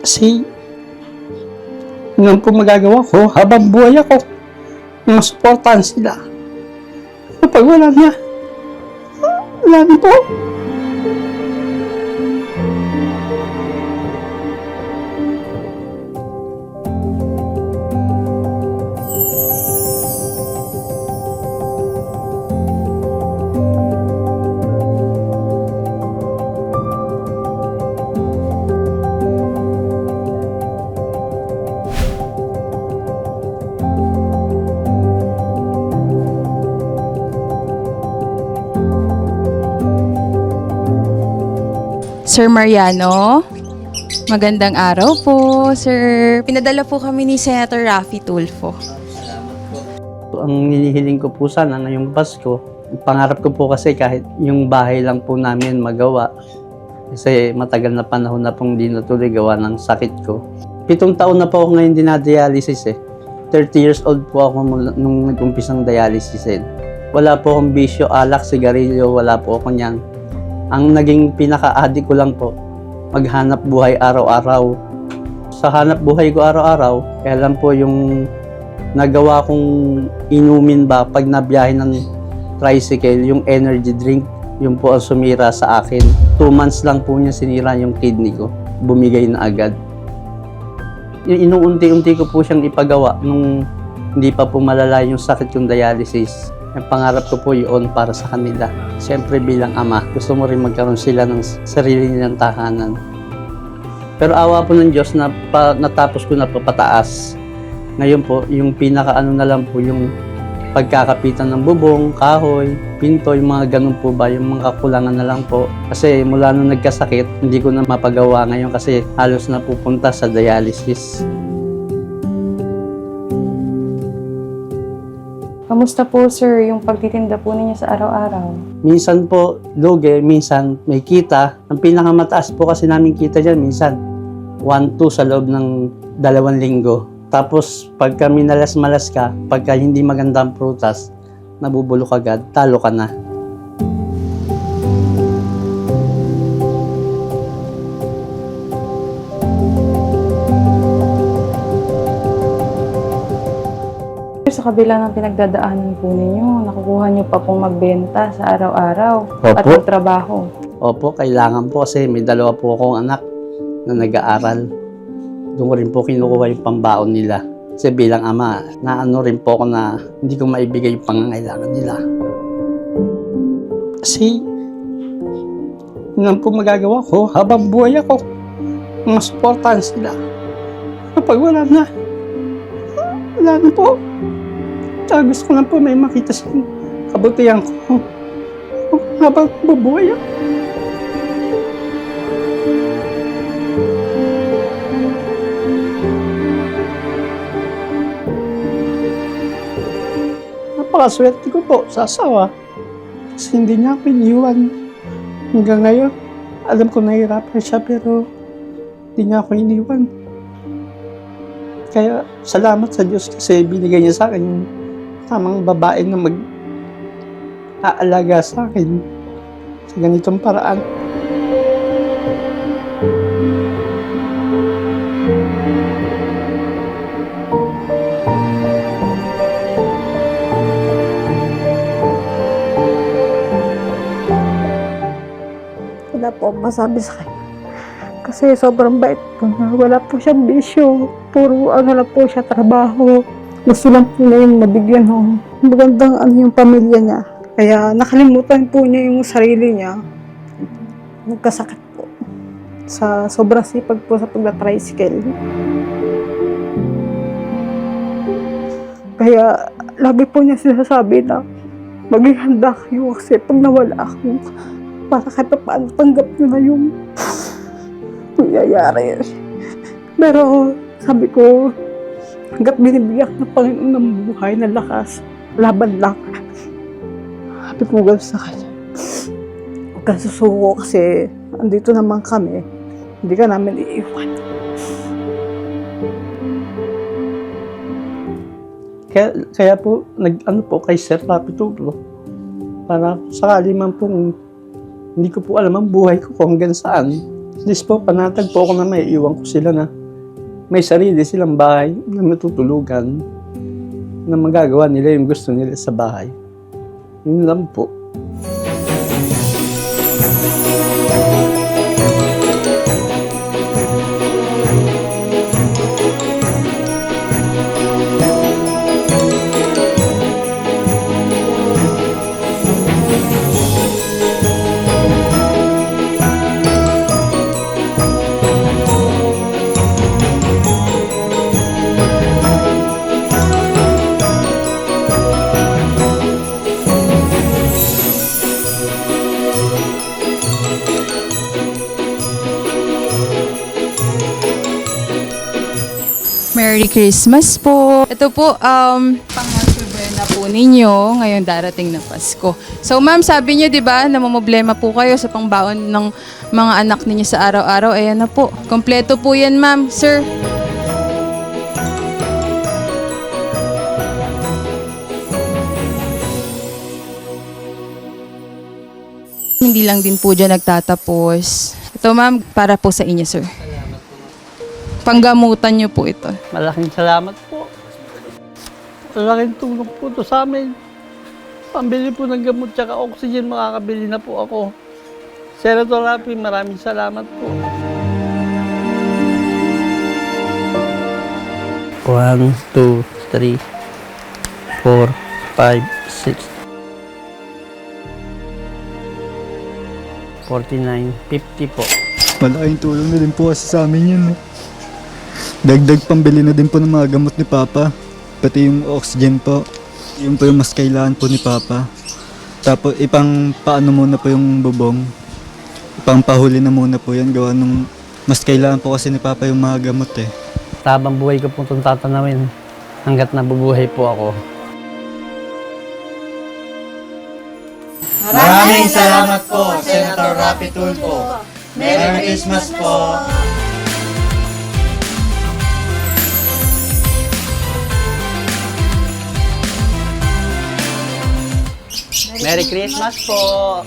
Kasi, yun ang po magagawa ko habang buhay ako. Masuportahan sila. Kapag wala na po. Sir Mariano, magandang araw po, sir. Pinadala po kami ni Senator Raffy Tulfo. Ang hinihiling ko po sana ngayong Pasko, pangarap ko po kasi kahit yung bahay lang po namin magawa. Kasi matagal na panahon na pong di natuloy gawa ng sakit ko. 7 taon na po ako ngayon dinadialysis eh. 30 years old po ako nung nag-umpisang dialysis eh. Wala po akong bisyo, alak, sigarilyo, wala po ako niyan. Ang naging pinaka-addict ko lang po, maghanap buhay araw-araw. Sa hanap buhay ko araw-araw, kaya lang po yung nagawa kong inumin ba pag nabiyahe ng tricycle, yung energy drink, yun po ang sumira sa akin. 2 months lang po niya sinira yung kidney ko. Bumigay na agad. Inuunti-unti ko po siyang ipagawa nung hindi pa po malala yung sakit yung dialysis. Ang pangarap ko po yun para sa kanila. Siyempre bilang ama, gusto mo rin magkaroon sila ng sarili nilang tahanan. Pero awa po ng Diyos na natapos ko na papataas. Ngayon po, yung pinaka-ano na lang po yung pagkakapitan ng bubong, kahoy, pinto, yung mga ganun po ba, yung mga kakulangan na lang po. Kasi mula nung nagkasakit, hindi ko na mapagawa ngayon kasi halos na pupunta sa dialysis. Kamusta po, sir, yung pagtitinda po ninyo sa araw-araw? Minsan po, lugi, minsan may kita. Ang pinakamataas po kasi namin kita dyan, minsan 1-2 sa loob ng 2 linggo. Tapos, pagka minalas-malas ka, pagka hindi magandang prutas, nabubulok agad, talo ka na. Sa kabila ng pinagdadaanan po ninyo, nakukuha nyo pa pong magbenta sa araw-araw at Opo. magtrabaho. Opo, kailangan po kasi may 2 po akong anak na nag-aaral. Doon ko rin po kinukuha yung pambaon nila. Kasi bilang ama, naano rin po ako na hindi ko maibigay yung pangangailangan nila. Kasi, yun ang po magagawa ko habang buhay ako. Masuportahan sila. Kapag wala na po. Tsaka gusto ko lang po may makita sa kabutihan ko habang bubuhay ako. Napakaswerte ko po sa asawa. Kasi hindi niya ako iniwan. Hanggang ngayon, alam ko nahihirapan siya pero hindi niya ako iniwan. Kaya salamat sa Diyos kasi binigay niya sa akin yung tamang babae na mag-aalaga sa akin sa ganitong paraan. Wala po akong masabi sa kanya. Kasi sobrang bait po niya. Wala po siyang bisyo. Puro ano lang po siya, trabaho. Gusto lang po na yung mabigyan ng magandang yung pamilya niya. Kaya nakalimutan po niya yung sarili niya. Nagkasakit po. Sa sobrang sipag po sa pagla-tricycle. Kaya lagi po niya sinasabi na maging handa kayo kasi pag nawala ako, para kahit pa paano tanggap niyo na yung nangyayari. Pero sabi ko, hanggat binibigyan ng Panginoon ng buhay na lakas, laban lang. Sabi ko gano'n sa kanya. Huwag kang susuko kasi andito naman kami, hindi ka namin iiwan. Kaya po, nag-ano po kay Sir Raffy Tulfo para sakali man po hindi ko po alam ang buhay ko kung hanggang saan. At least po, panatag po ako na may iwan ko sila na may sarili silang bahay na matutulugan na magagawa nila yung gusto nila sa bahay. Yun lang po. Merry Christmas po. Ito po, pang-Noche-Buena po ninyo ngayong darating na Pasko. So ma'am, sabi niyo 'di ba, namomroblema po kayo sa pangbaon ng mga anak ninyo sa araw-araw. Ayan na po. Kompleto po 'yan, ma'am. Sir. Hindi lang din po dyan nagtatapos. Ito ma'am, para po sa inyo, sir. Panggamutan niyo po ito. Malaking salamat po. Malaking tulong po to sa amin. Pambili po ng gamot tsaka oxygen, makakabili na po ako. Senator Rafi, maraming salamat po. 1, 2, 3, 4, 5, 6, 49, 50 po. Malaking tulong na din po kasi sa amin yun. Dagdag pambili na din po ng mga gamot ni Papa. Pati yung oxygen po. Yun po yung mas kailangan po ni Papa. Tapos ipang paano muna po yung bubong. Ipang pahuli na muna po yan. Gawa nung mas kailangan po kasi ni Papa yung mga gamot eh. Tabang buhay ko po itong tatanawin hanggat nabubuhay po ako. Maraming salamat po, Senator Rafi Tulfo. Merry Christmas po. Merry Christmas po!